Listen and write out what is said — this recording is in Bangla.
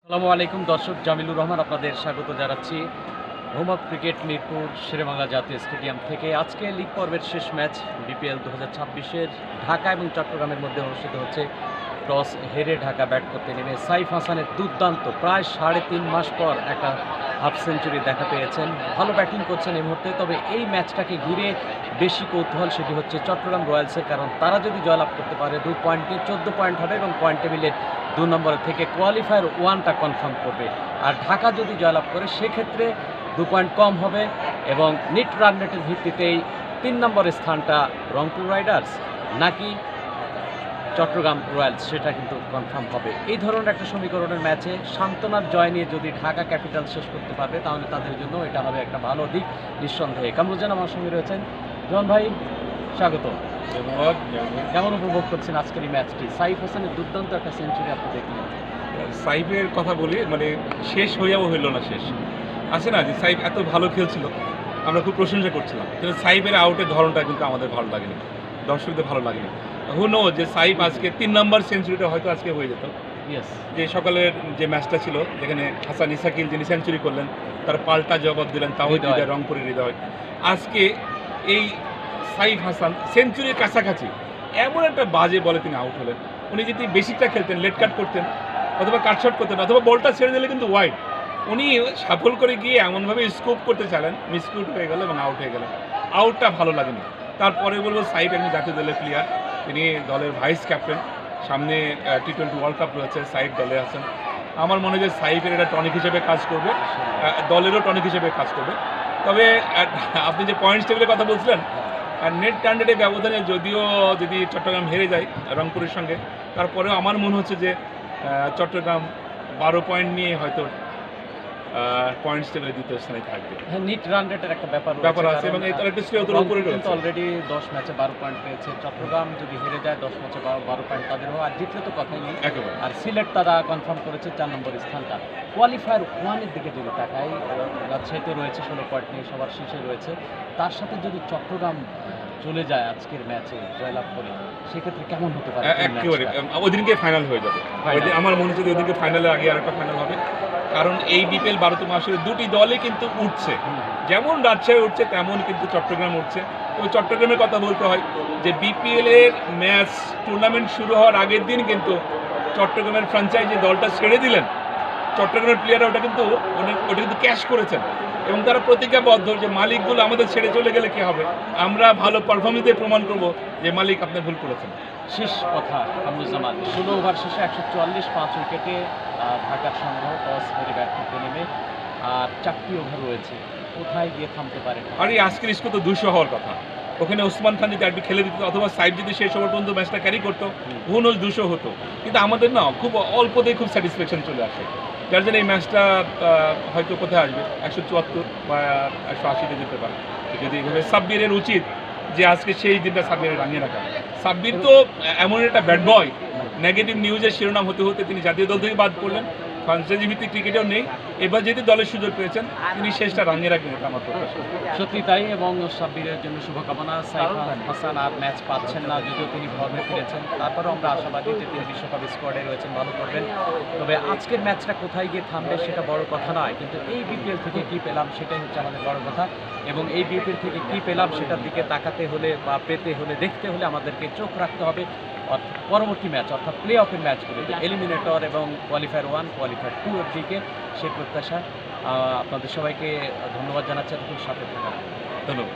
আসসালামু আলাইকুম দর্শক, জামিলুর রহমান আপনাদের স্বাগত জানাচ্ছি home of cricket Mirpur Sher-e-Bangla জাতীয় স্টেডিয়াম থেকে। আজকে লিগ পর্বের শেষ ম্যাচ বিপিএল 2026-এর ঢাকা এবং চট্টগ্রামের মধ্যে অনুষ্ঠিত হচ্ছে। টস হেরে ঢাকা ব্যাট করতে নেমে সাইফ হাসানের দুর্দান্ত প্রায় 3.5 মাস পর একটা হাফ সেঞ্চুরি দেখা পেয়েছেন। ভালো ব্যাটিং করছেন এই মুহূর্তে। তবে এই ম্যাচটাকে ঘিরে বেশি কৌতূহল সেটি হচ্ছে চট্টগ্রাম রয়্যালসের, কারণ তারা যদি জয়লাভ করতে পারে 2 পয়েন্টে 14 পয়েন্ট হবে এবং পয়েন্ট টেবিলের 2 নম্বরে থেকে কোয়ালিফায়ার 1টা কনফার্ম করবে। আর ঢাকা যদি জয়লাভ করে সেক্ষেত্রে 2 পয়েন্ট কম হবে এবং নিট রান রেটের ভিত্তিতেই 3 নম্বরের স্থানটা রংপুর রাইডার্স নাকি চট্টগ্রাম রয়্যালস সেটা কিন্তু কনফার্ম হবে। এই ধরনের একটা সমীকরণের ম্যাচে সান্ত্বনার জয় নিয়ে যদি ঢাকা ক্যাপিটাল শেষ করতে পারবে তাহলে তাদের জন্য এটা হবে একটা ভালো দিক নিঃসন্দেহে। কামরুজ্জামান আমার সঙ্গে রয়েছেন। জন ভাই, স্বাগত। কেমন উপভোগ করছেন আজকের এই ম্যাচটি? সাইফ হাসানের দুর্দান্ত একটা সেঞ্চুরি আপনি দেখলেন। সাইফের কথা বলি, মানে শেষ হইয়াও হইল না শেষ। আছে না যে সাইফ এত ভালো খেলছিল, আমরা খুব প্রশংসা করছিলাম, কিন্তু সাইফের আউটের ধরনটা কিন্তু আমাদের ভালো লাগেনি, দর্শকদের ভালো লাগেনি। হুনো যে সাইফ আজকে 3 নম্বর সেঞ্চুরিটা হয়তো আজকে হয়ে যেত। ইয়েস, যে সকালের যে ম্যাচটা ছিল যেখানে হাসান ইসাকিল যিনি সেঞ্চুরি করলেন তার পাল্টা জবাব দিলেন তাওহিদ হৃদয়, রংপুরের হৃদয়। আজকে এই সাইফ হাসান সেঞ্চুরির কাছাকাছি এমন একটা বাজে বলে তিনি আউট হলেন। উনি যদি বেশিটা খেলতেন, লেট কাট করতেন অথবা কাটশট করতেন অথবা বলটা ছেড়ে দিলে কিন্তু ওয়াইড, উনি সাফল করে গিয়ে এমনভাবে স্কোপ করতে চাইলেন, মিসকিউট হয়ে গেল এবং আউট হয়ে গেলেন। আউটটা ভালো লাগেনি। তারপরে বলবো সাইফ একজন জাতীয় দলের প্লেয়ার, তিনি দলের ভাইস ক্যাপ্টেন, সামনে T20 ওয়ার্ল্ড কাপ রয়েছে, সাইফ দলে আছেন। আমার মনে হয় যে সাইফের এটা টনিক হিসেবে কাজ করবে, দলেরও টনিক হিসেবে কাজ করবে। তবে আপনি যে পয়েন্টস টেবিলের কথা বলছিলেন, নেট টার্গেটের ব্যবধানে যদিও যদি চট্টগ্রাম হেরে যায় রংপুরের সঙ্গে, তারপরেও আমার মনে হচ্ছে যে চট্টগ্রাম 12 পয়েন্ট নিয়ে হয়তো পয়েন্টস টেবিলে দ্বিতীয় স্থানে থাকবে। হ্যাঁ, নিট রান রেটের একটা ব্যাপার আছে এবং এই তার একটা শ্রেয়তর উপরে রয়েছে। অলরেডি 10 ম্যাচে 12 পয়েন্ট পেয়েছে। চট্টগ্রাম যদি হেরে যায় 10 ম্যাচে 12 পয়েন্ট তাদের হবে, আর জিতলে তো কথাই নেই একেবারে। আর সিলেট তারা কনফার্ম করেছে 4 নম্বর স্থানটা। কোয়ালিফায়ার 1-এর দিকে যদি তাকাই, রাজশাহীতে রয়েছে 16 পয়েন্ট নিয়ে সবার শীর্ষে রয়েছে। তার সাথে যদি চট্টগ্রাম চলে যায় আজকের ম্যাচে জয়লাভ করে, সেক্ষেত্রে কেমন হতে পারে? একেবারে ওদিনকে ফাইনাল হয়ে যাবে। আমার মনে হচ্ছে যে ওদিনকে ফাইনালের আগে আরেকটা ফাইনাল হবে, কারণ এই বিপিএল 12তম আসরে দুটি দলই কিন্তু উঠছে। যেমন রাজশাহী উঠছে তেমন কিন্তু চট্টগ্রাম উঠছে। তবে চট্টগ্রামের কথা বলতে হয় যে বিপিএলের ম্যাচ টুর্নামেন্ট শুরু হওয়ার আগের দিন কিন্তু চট্টগ্রামের ফ্র্যাঞ্চাইজি দলটা ছেড়ে দিলেন। চট্টগ্রামের প্লেয়াররা ওটা কিন্তু ক্যাশ করেছেন এবং তারা প্রতিজ্ঞাবদ্ধ যে মালিকগুলো আমাদের ছেড়ে চলে গেলে কী হবে, আমরা ভালো পারফরমেন্স দিয়ে প্রমাণ করবো যে মালিক আপনি ভুল করেছেন। শেষ কথা কামরুজ্জামান, 16 ওভার শেষে 144 5 উইকেটে ঢাকার সংগ্রহ, টস হেরে ব্যাট করতে নেমে আর 4টি ওভার রয়েছে। কোথায় গিয়ে থামতে পারে? আর এই আজকের স্কোর তো 200 হওয়ার কথা। ওখানে ওসমান খান যদি আরবি খেলে দিত অথবা সাইফ যদি শেষ ওভার পর্যন্ত ম্যাচটা ক্যারি করতো, হুনোজ 200 হতো। কিন্তু আমাদের না খুব অল্পতেই খুব স্যাটিসফ্যাকশন চলে আসে, যার জন্য এই ম্যাচটা হয়তো কোথায় আসবে 174 বা 180-তে যেতে পারে। যদি এইভাবে সাব্বিরের উচিত যে আজকে সেই দিনটা সাব্বিরের রাঙিয়ে রাখা। সাব্বির তো এমন একটা ব্যাড বয়, নেগেটিভ নিউজের শিরোনাম হতে হতে তিনি জাতীয় দল থেকে বাদ পড়লেন, ফ্রাঞ্চাইজি ভিত্তিক ক্রিকেটেও নেই। এবার যেহেতু দলের সুযোগ পেয়েছেন তিনি শেষটা রাঙিয়ে রাখবেন, এটা আমার প্রত্যাশা। সত্যি তাই, এবং সাব্বিরের জন্য শুভকামনা। সাইফ হাসান আর ম্যাচ পাচ্ছেন না, যদিও তিনি ফর্মে ফিরেছেন, তারপরেও আমরা আশাবাদী যে তিনি বিশ্বকাপ স্কোয়াডে রয়েছেন, ভালো করবেন। তবে আজকের ম্যাচটা কোথায় গিয়ে থামবে সেটা বড় কথা নয়, কিন্তু এই বিপিএল থেকে কী পেলাম সেটাই হচ্ছে আমাদের বড় কথা। এবং এই বিপিএল থেকে কী পেলাম সেটার দিকে তাকাতে হলে বা পেতে হলে দেখতে হলে আমাদেরকে চোখ রাখতে হবে পরবর্তী ম্যাচ, অর্থাৎ প্লে অফের ম্যাচগুলোতে, এলিমিনেটর এবং কোয়ালিফায়ার 1 কোয়ালিফায়ার 2 এর দিকে। সেই প্রত্যাশা। আপনাদের সবাইকে ধন্যবাদ জানাচ্ছি এতক্ষণ সাথে থাকার। ধন্যবাদ।